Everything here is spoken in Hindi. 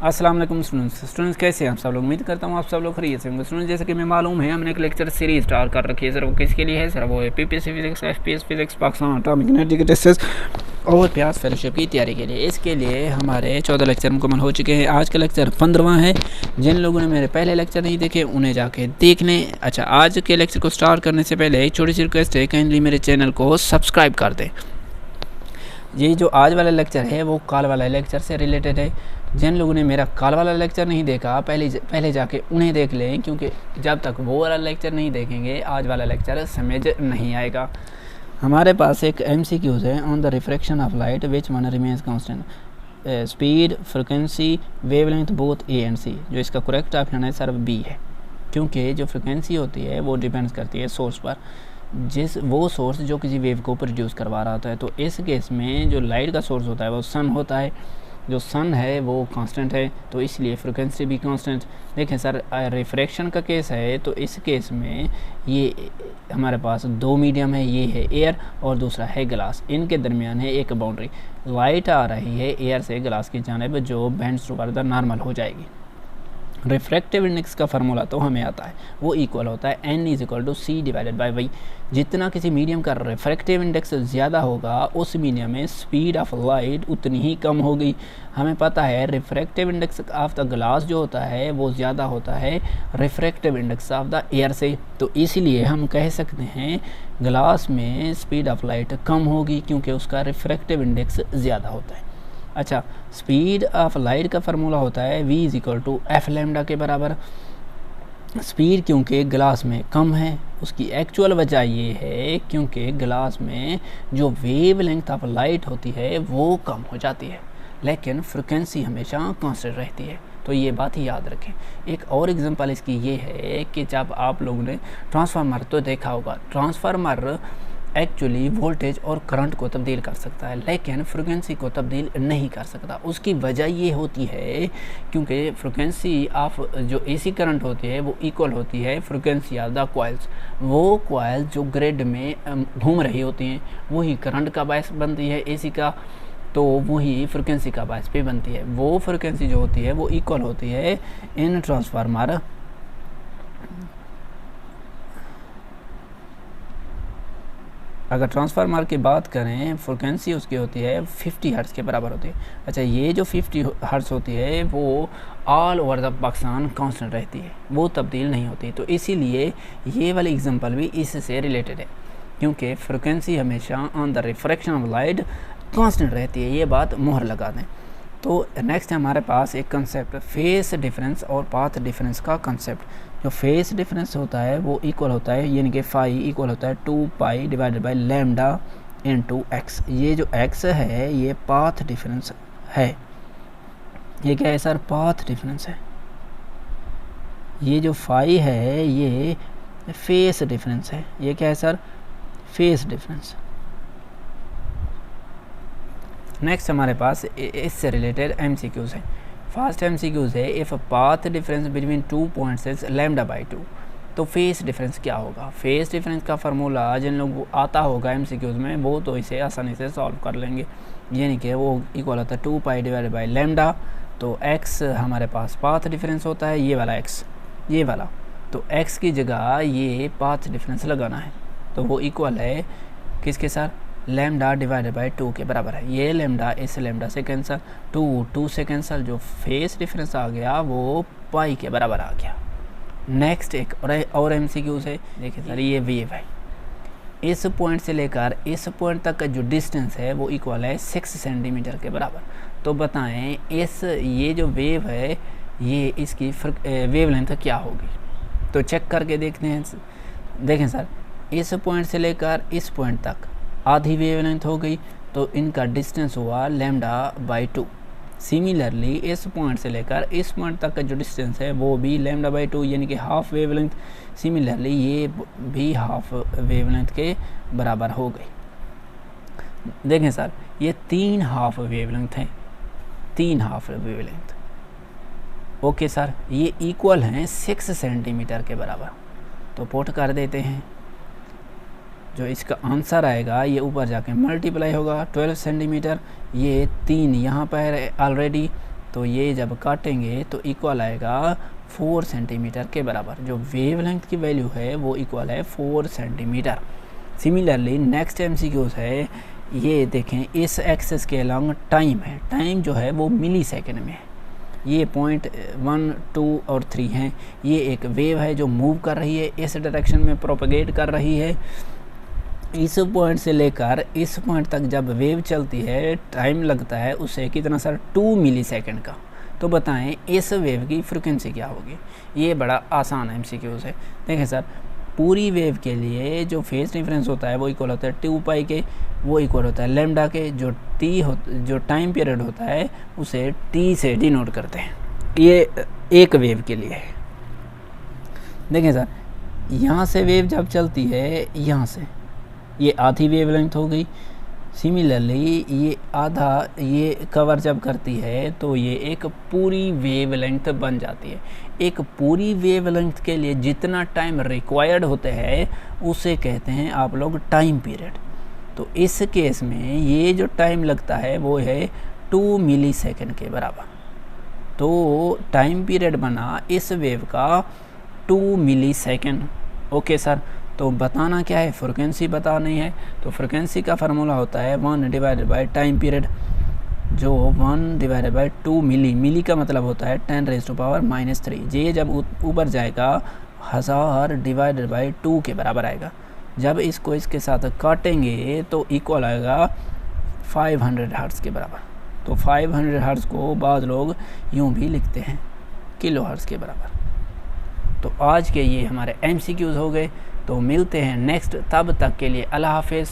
अस्सलाम वालेकुम स्टूडेंट्स कैसे हैं आप सब लोग। उम्मीद करता हूँ आप सब लोग खरीद से होंगे। स्टूडेंट्स जैसे कि मैं मालूम है हमने एक लेक्चर सीरीज स्टार्ट कर रखी है सर। वो किसके लिए है सर? वो है PPSC physics, FPS physics, Pakistan atomic energy के टेस्ट्स और प्यास फेलोशिप की तैयारी के लिए। इसके लिए हमारे 14 लेक्चर मुकम्मल हो चुके हैं। आज का लेक्चर 15वां है। जिन लोगों ने मेरे पहले लेक्चर नहीं देखे उन्हें जाके देख लें। अच्छा, आज के लेक्चर को स्टार्ट करने से पहले एक छोटी सी रिक्वेस्ट है, काइंडली मेरे चैनल को सब्सक्राइब कर दें। ये जो आज वाला लेक्चर है वो कल वाला लेक्चर से रिलेटेड है। जिन लोगों ने मेरा कल वाला लेक्चर नहीं देखा पहले जाके उन्हें देख लें, क्योंकि जब तक वो वाला लेक्चर नहीं देखेंगे आज वाला लेक्चर समझ नहीं आएगा। हमारे पास एक MCQs है on the refraction of light which one remains constant, speed, frequency, wavelength both A and C। जो इसका करेक्ट ऑप्शन है सर B है, क्योंकि जो फ्रिक्वेंसी होती है वो डिपेंड्स करती है सोर्स पर, वो सोर्स जो किसी वेव को प्रोड्यूस करवा रहा होता है। तो इस केस में जो लाइट का सोर्स होता है वो सन होता है। जो सन है वो कांस्टेंट है, तो इसलिए फ्रिक्वेंसी भी कांस्टेंट। देखें सर, रिफ्रैक्शन का केस है तो इस केस में ये हमारे पास दो मीडियम है, ये है एयर और दूसरा है ग्लास। इनके दरमियान है एक बाउंड्री। लाइट आ रही है एयर से ग्लास की जानिब, जो बेंड्स टुगेदर नॉर्मल हो जाएगी। रिफ्रैक्टिव इंडेक्स का फार्मूला तो हमें आता है, वो इक्वल होता है N=C/Y। जितना किसी मीडियम का रिफ्रैक्टिव इंडेक्स ज़्यादा होगा उस मीडियम में स्पीड ऑफ लाइट उतनी ही कम होगी। हमें पता है refractive index of the glass जो होता है वो ज़्यादा होता है refractive index of the air से। तो इसीलिए हम कह सकते हैं ग्लास में स्पीड ऑफ लाइट कम होगी, क्योंकि उसका रिफ्रैक्टिव इंडेक्स ज़्यादा होता है। अच्छा, स्पीड ऑफ लाइट का फार्मूला होता है V=F लैम्डा के बराबर। स्पीड क्योंकि ग्लास में कम है, उसकी एक्चुअल वजह ये है क्योंकि ग्लास में जो वेव लेंथ ऑफ लाइट होती है वो कम हो जाती है, लेकिन फ्रिक्वेंसी हमेशा कांस्टेंट रहती है। तो ये बात ही याद रखें। एक और एग्जांपल इसकी ये है कि जब आप लोगों ने ट्रांसफार्मर तो देखा होगा, ट्रांसफार्मर एक्चुअली वोल्टेज और करंट को तब्दील कर सकता है, लेकिन फ्रिक्वेंसी को तब्दील नहीं कर सकता। उसकी वजह ये होती है क्योंकि फ्रिक्वेंसी ऑफ जो AC करंट होती है वो इक्वल होती है फ्रिक्वेंसी ऑफ द कॉइल्स। वो कॉइल्स जो ग्रिड में घूम रही होती हैं वही करंट का बायस बनती है AC का, तो वही फ्रिक्वेंसी का बायस भी बनती है। वो फ्रिक्वेंसी जो होती है वो इक्वल होती है इन ट्रांसफार्मर। अगर ट्रांसफार्मर की बात करें, फ्रिक्वेंसी उसकी होती है 50 हर्ट्ज़ के बराबर होती है। अच्छा, ये जो 50 हर्ट्ज़ होती है वो all over the Pakistan constant रहती है, वो तब्दील नहीं होती। तो इसीलिए ये वाली एग्जांपल भी इससे रिलेटेड है, क्योंकि फ्रिक्वेंसी हमेशा on the refraction of light constant रहती है। ये बात मोहर लगा दें। तो नेक्स्ट है हमारे पास एक कंसेप्ट फेस डिफरेंस और पाथ डिफरेंस का कंसेप्ट। जो फेस डिफरेंस होता है वो इक्वल होता है, यानी कि फाई इक्वल होता है 2π divided by lambda into x। ये जो x है ये पाथ डिफरेंस है। ये क्या है सर? पाथ डिफरेंस है। ये जो फाई है ये फेस डिफरेंस है। ये क्या है सर? Phase difference. नेक्स्ट हमारे पास इससे रिलेटेड MCQs है। फर्स्ट MCQs है, if path difference between 2 points is λ/2, तो फेस डिफरेंस क्या होगा? फेस डिफरेंस का फार्मूला जिन लोगों को आता होगा MCQs में वो तो इसे आसानी से सॉल्व कर लेंगे, यानी कि वो इक्वल होता है 2π डिवाइडेड बाई लैम्डा। तो x हमारे पास पाथ डिफरेंस होता है, ये वाला x, ये वाला। तो x की जगह ये पाथ डिफरेंस लगाना है, तो वो इक्वल है किसके साथ? लैम्डा डिवाइडेड बाई 2 के बराबर है। ये लैम्डा इस लैम्डा से कैंसिल, 2 से कैंसिल, जो फेस डिफरेंस आ गया वो पाई के बराबर आ गया। नेक्स्ट एक और MCQs है। देखिए सर, ये वेव है, इस पॉइंट से लेकर इस पॉइंट तक का जो डिस्टेंस है वो इक्वल है 6 सेंटीमीटर के बराबर। तो बताएं ये जो वेव है ये इसकी वेव लेंथ क्या होगी? तो चेक करके देखते हैं। देखें सर, इस पॉइंट से लेकर इस पॉइंट तक आधी वेवलेंथ हो गई, तो इनका डिस्टेंस हुआ λ/2। सिमिलरली इस पॉइंट से लेकर इस पॉइंट तक का जो डिस्टेंस है वो भी λ/2, यानी कि हाफ वेवलेंथ। सिमिलरली ये भी हाफ वेवलेंथ के बराबर हो गई। देखें सर, ये 3 हाफ वेवलेंथ हैं, 3 हाफ वेवलेंथ। ओके सर, ये इक्वल हैं 6 सेंटीमीटर के बराबर। तो पुट कर देते हैं, जो इसका आंसर आएगा ये ऊपर जाके मल्टीप्लाई होगा 12 सेंटीमीटर। ये 3 यहाँ पर है ऑलरेडी, तो ये जब काटेंगे तो इक्वल आएगा 4 सेंटीमीटर के बराबर। जो वेवलेंथ की वैल्यू है वो इक्वल है 4 सेंटीमीटर। सिमिलरली नेक्स्ट MCQs है, ये देखें इस एक्सेस के अलॉन्ग टाइम है, टाइम जो है वो मिली सेकेंड में है। ये पॉइंट 1, 2 और 3 हैं। ये एक वेव है जो मूव कर रही है, इस डायरेक्शन में प्रोपगेट कर रही है। इस पॉइंट से लेकर इस पॉइंट तक जब वेव चलती है टाइम लगता है उसे कितना सर, 2 मिली सेकेंड का। तो बताएं इस वेव की फ्रिक्वेंसी क्या होगी। ये बड़ा आसान MCQs है। देखें सर, पूरी वेव के लिए जो फेज डिफरेंस होता है वो इक्वल होता है 2 पाई के, वो इक्वल होता है लैम्डा के। जो टाइम पीरियड होता है उसे T से डिनोट करते हैं। ये एक वेव के लिए है। देखें सर, यहाँ से वेव जब चलती है, यहाँ से ये आधी वेवलेंथ हो गई। सिमिलरली ये आधा ये कवर जब करती है तो ये एक पूरी वेवलेंथ बन जाती है। एक पूरी वेवलेंथ के लिए जितना टाइम रिक्वायर्ड होते हैं उसे कहते हैं आप लोग टाइम पीरियड। तो इस केस में ये जो टाइम लगता है वो है 2 मिली सेकेंड के बराबर। तो टाइम पीरियड बना इस वेव का 2 मिली सेकेंड। ओके सर, तो बताना क्या है, फ्रिक्वेंसी बतानी है। तो फ्रिक्वेंसी का फार्मूला होता है 1 डिवाइडेड बाई टाइम पीरियड, जो 1 डिवाइडेड बाई 2 मिली का मतलब होता है 10⁻⁻3। ये जब ऊपर जाएगा 1000 डिवाइडेड बाई 2 के बराबर आएगा। जब इसको इसके साथ काटेंगे तो इक्वल आएगा 500 हर्ट्ज़ के बराबर। तो 500 हर्ट्ज़ को बाद लोग यूँ भी लिखते हैं किलो हर्ट्ज़ के बराबर। तो आज के ये हमारे MCQs हो गए। तो मिलते हैं नेक्स्ट, तब तक के लिए अल्लाह हाफिज़।